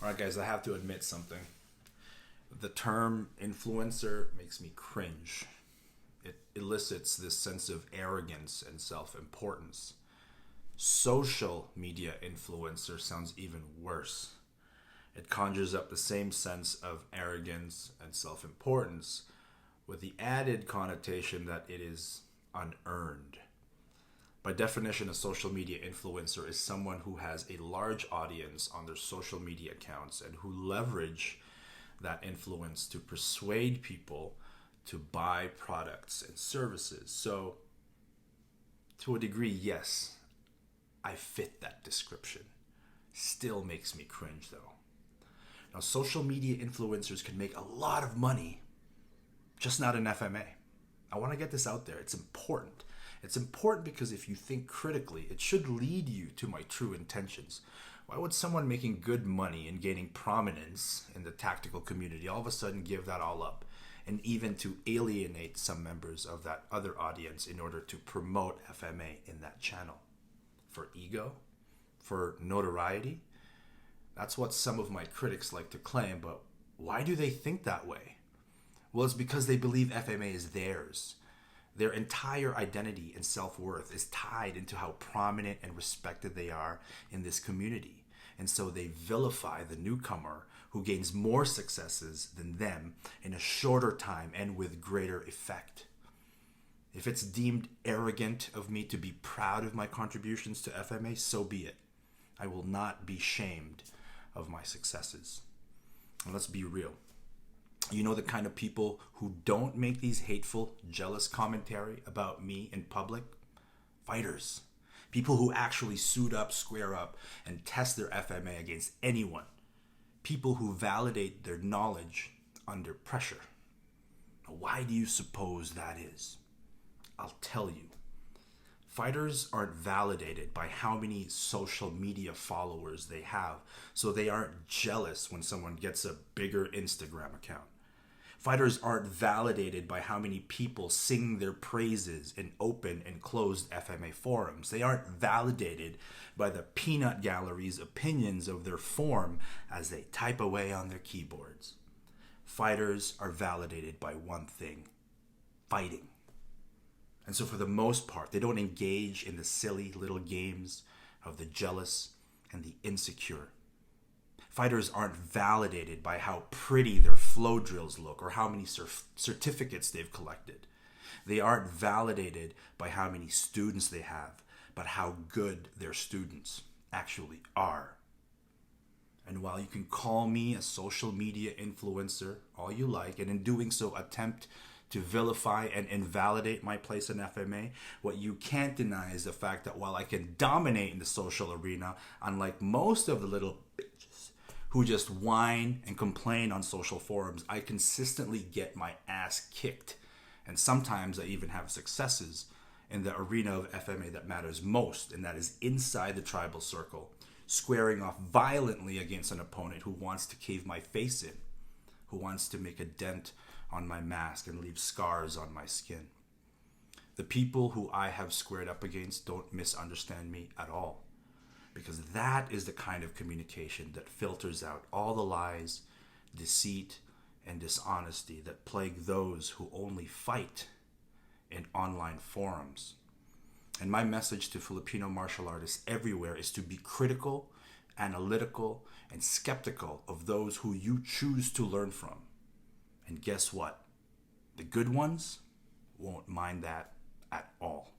Alright guys, I have to admit something. The term influencer makes me cringe. It elicits this sense of arrogance and self-importance. Social media influencer sounds even worse. It conjures up the same sense of arrogance and self-importance with the added connotation that it is unearned. By definition, a social media influencer is someone who has a large audience on their social media accounts and who leverage that influence to persuade people to buy products and services. So, to a degree, yes, I fit that description. Still makes me cringe though. Now, social media influencers can make a lot of money, just not in FMA. I want to get this out there. It's important. It's important because if you think critically, it should lead you to my true intentions. Why would someone making good money and gaining prominence in the tactical community all of a sudden give that all up, and even to alienate some members of that other audience in order to promote FMA in that channel? For ego? For notoriety? That's what some of my critics like to claim, but why do they think that way? Well, it's because they believe FMA is theirs. Their entire identity and self-worth is tied into how prominent and respected they are in this community. And so they vilify the newcomer who gains more successes than them in a shorter time and with greater effect. If it's deemed arrogant of me to be proud of my contributions to FMA, so be it. I will not be shamed of my successes. And let's be real. You know the kind of people who don't make these hateful, jealous commentary about me in public? Fighters. People who actually suit up, square up, and test their FMA against anyone. People who validate their knowledge under pressure. Now, why do you suppose that is? I'll tell you. Fighters aren't validated by how many social media followers they have, so they aren't jealous when someone gets a bigger Instagram account. Fighters aren't validated by how many people sing their praises in open and closed FMA forums. They aren't validated by the peanut gallery's opinions of their form as they type away on their keyboards. Fighters are validated by one thing: fighting. And so for the most part, they don't engage in the silly little games of the jealous and the insecure. Fighters aren't validated by how pretty their flow drills look or how many certificates they've collected. They aren't validated by how many students they have, but how good their students actually are. And while you can call me a social media influencer all you like, and in doing so attempt to vilify and invalidate my place in FMA, what you can't deny is the fact that while I can dominate in the social arena, unlike most of the little bitches who just whine and complain on social forums, I consistently get my ass kicked. And sometimes I even have successes in the arena of FMA that matters most, and that is inside the tribal circle, squaring off violently against an opponent who wants to cave my face in, who wants to make a dent on my mask and leave scars on my skin. The people who I have squared up against don't misunderstand me at all, because that is the kind of communication that filters out all the lies, deceit, and dishonesty that plague those who only fight in online forums. And my message to Filipino martial artists everywhere is to be critical, analytical, and skeptical of those who you choose to learn from. And guess what? The good ones won't mind that at all.